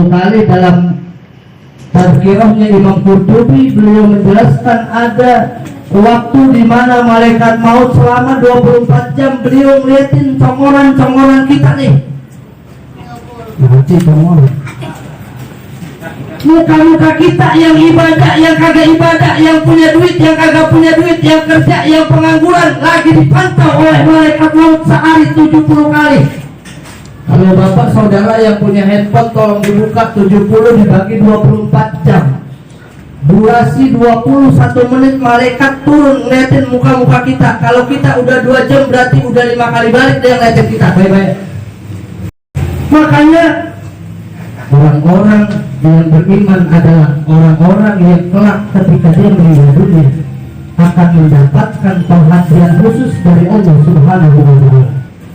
Kali dalam tazkirahnya Imam Qurtubi, beliau menjelaskan ada waktu di mana malaikat maut selama 24 jam beliau ngeliatin congoran-congoran kita nih. Nanti congoran. Muka-muka kita yang ibadah, yang kagak ibadah, yang punya duit, yang kagak punya duit, yang kerja, yang pengangguran, lagi dipantau oleh malaikat maut sehari 70 kali. Kalau bapak saudara yang punya handphone tolong dibuka 70 dibagi 24 jam. Durasi 21 menit malaikat turun ngeliatin muka-muka kita. Kalau kita udah 2 jam berarti udah 5 kali balik dia ngeliatin kita. Baik-baik. Makanya orang-orang yang beriman adalah orang-orang yang kelak ketika dia meninggal dunia akan mendapatkan perhatian khusus dari Allah Subhanahu wa Ta'ala.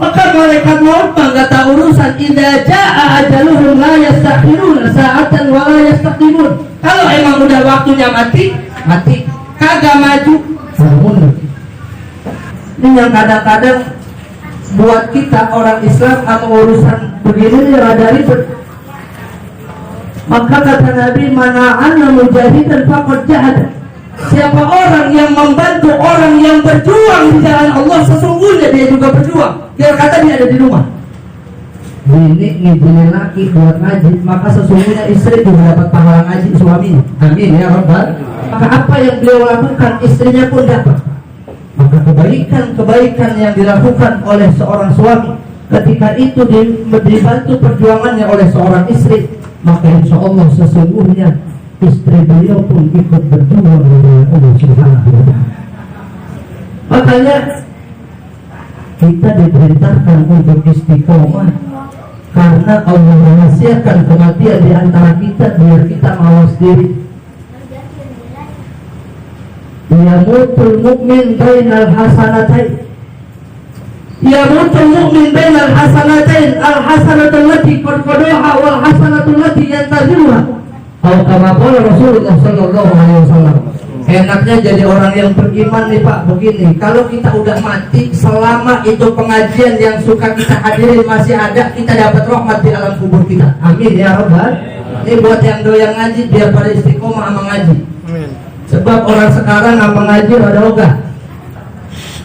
Maka malaikat maut nggak tahu urusan. Idza jaa ajaluhum la yastakhiruna sa'atan wa la yastaqdimun. Kalau emang udah waktunya mati, mati. Kagak maju, mundur. Ini yang kadang-kadang buat kita orang Islam atau urusan begini nih rada ribet. Maka kata Nabi, mana'anna mujahidan faqad jahada. Siapa orang yang membantu orang yang berjuang di jalan Allah, sesungguhnya dia juga berjuang. Dia kata dia ada di rumah. Ini ngizinin laki buat ngaji, maka sesungguhnya istri juga dapat pahala ngaji suaminya. Amin ya Rabbal. Maka apa yang beliau lakukan, istrinya pun dapat. Maka kebaikan-kebaikan yang dilakukan oleh seorang suami ketika itu dibantu perjuangannya oleh seorang istri, maka insya Allah sesungguhnya istri beliau pun ikut berjuang dengan Allah Subhanahu wa Ta'ala. Makanya kita diperintahkan untuk istiqomah karena Allah merahasiakan kematian di antara kita biar kita mawas diri. Yamutul mu'min bainal hasanatain. Yamutul mu'min bainal hasanatain. Al-hasanatul lati qad qadaha wal hasanatul lati yantaziruha. Kalau kama qala Rasulullah sallallahu alaihi wasallam. Enaknya jadi orang yang beriman nih Pak, begini. Kalau kita udah mati, selama itu pengajian yang suka kita hadirin masih ada, kita dapat rahmat di alam kubur kita. Amin ya Rabbal. Ini buat yang doyan ngaji biar pada istiqomah sama ngaji. Sebab orang sekarang sama ngaji ada ogah.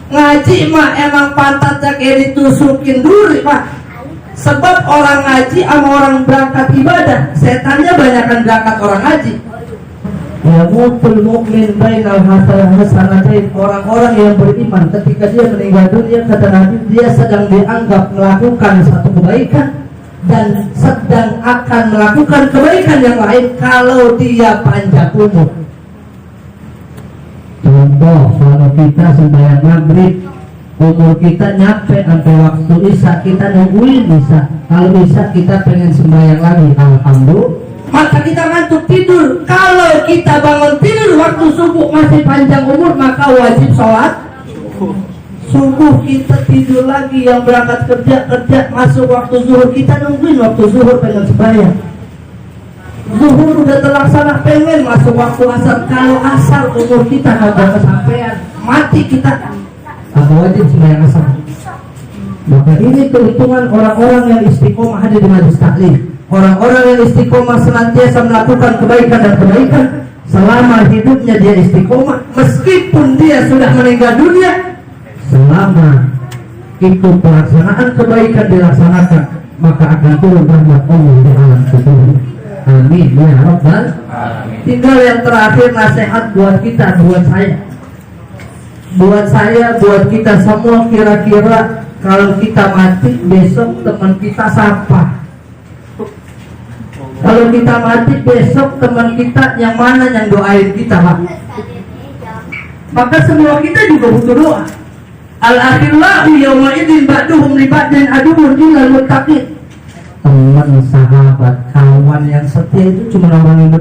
Ngaji mah emang pantatnya kayak ditusukin duri Pak. Sebab orang ngaji sama orang berangkat ibadah, setannya banyakkan berangkat orang ngaji. Ya mutul mu'min bainal hasanatain. Orang-orang yang beriman ketika dia meninggal dunia, kata Nabi, dia sedang dianggap melakukan satu kebaikan dan sedang akan melakukan kebaikan yang lain kalau dia panjang umur. Contoh, kalau kita sembahyang maghrib, umur kita nyampe sampai waktu isya, kita nungguin isya. Kalau isya kita pengen sembahyang lagi, alhamdulillah, maka kita ngantuk tidur. Kalau kita bangun tidur waktu subuh masih panjang umur, maka wajib sholat subuh. Kita tidur lagi, yang berangkat kerja masuk waktu zuhur, kita nungguin waktu zuhur pengen sembahyang. Zuhur udah terlaksana pengen masuk waktu asar. Kalau asar umur kita kagak kesampaian, mati kita, kagak wajib sembahyang asar. Maka ini keuntungan orang-orang yang istiqomah hadir di majelis taklim. Orang-orang yang istiqomah senantiasa melakukan kebaikan dan kebaikan selama hidupnya dia istiqomah, meskipun dia sudah meninggal dunia, selama itu pelaksanaan kebaikan dilaksanakan, maka akan turun rahmat Allah di alam kubur. Amin ya Rabbal. Tinggal yang terakhir nasihat buat kita, buat saya, buat kita semua. Kira-kira kalau kita mati besok teman kita siapa? Kalau kita mati besok teman kita yang mana yang doain kita Pak? Maka semua kita juga butuh doa. Al-akhillahu yawma idzin ba'duhum li ba'din aduwwun illal muttaqin. Teman, sahabat, kawan yang setia itu cuma orang yang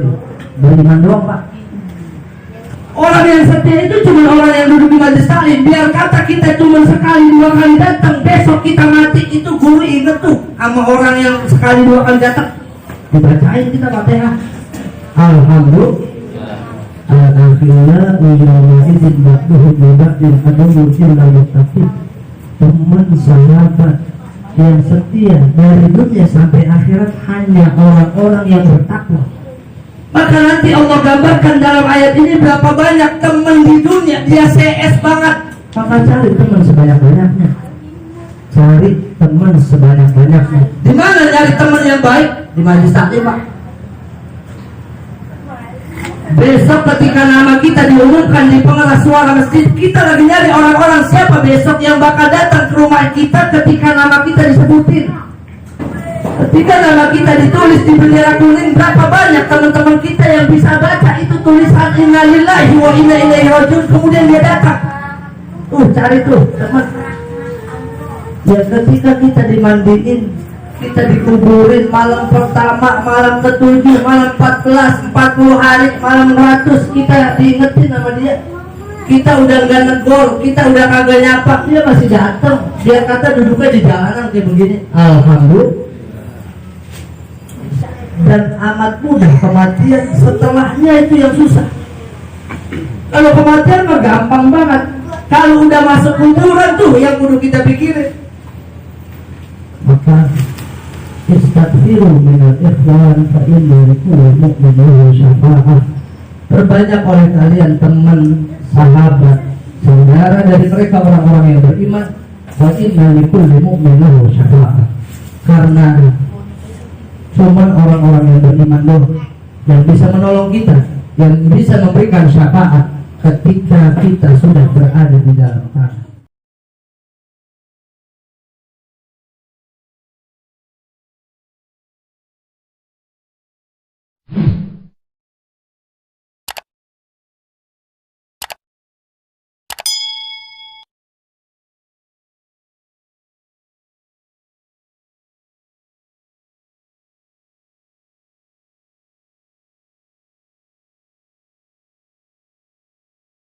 beriman doang Pak. Orang yang setia itu cuma orang yang duduk di majelis taklim. Biar kata kita cuma sekali dua kali datang, besok kita mati itu guru inget tuh sama orang yang sekali dua kali datang. Dibacain kita Fatihah. Alhamdulillah. al-akhillau yawma idzin ba'duhum li ba'din aduwwun illa muttaqin. Teman sahabat yang setia dari dunia sampai akhirat hanya orang-orang yang bertakwa. Maka nanti Allah gambarkan dalam ayat ini berapa banyak teman di dunia, dia CS banget. Maka cari teman sebanyak-banyaknya. Cari teman sebanyak-banyaknya. Di mana cari teman yang baik? Di majelis taklim, Pak. Besok ketika nama kita diumumkan di pengeras suara masjid, kita lagi nyari orang-orang siapa besok yang bakal datang ke rumah kita ketika nama kita disebutin. Ketika nama kita ditulis di bendera kuning, berapa banyak teman-teman kita yang bisa baca itu tulisan innalillahi wa inna ilaihi rajiun, kemudian dia datang. Cari tuh teman. Ya ketika kita dimandiin, kita dikuburin malam pertama, malam ke-7, malam 14, 40 hari, malam 100, kita diingetin sama dia. Kita udah gak negor, kita udah kagak nyapa, dia masih datang. Dia kata duduknya di jalanan kayak begini. Alhamdulillah. Dan amat mudah kematian, setelahnya itu yang susah. Kalau kematian mah gampang banget. Kalau udah masuk kuburan tuh yang kudu kita pikirin. Maka istaghfiru minal ikhwan fa inna likulli mu'minin syafa'ah. Perbanyak oleh kalian teman, sahabat, saudara dari mereka orang-orang yang beriman. Fa inna likulli mu'minin syafa'ah. Karena cuma orang-orang yang beriman loh yang bisa menolong kita, yang bisa memberikan syafaat ketika kita sudah berada di dalam neraka.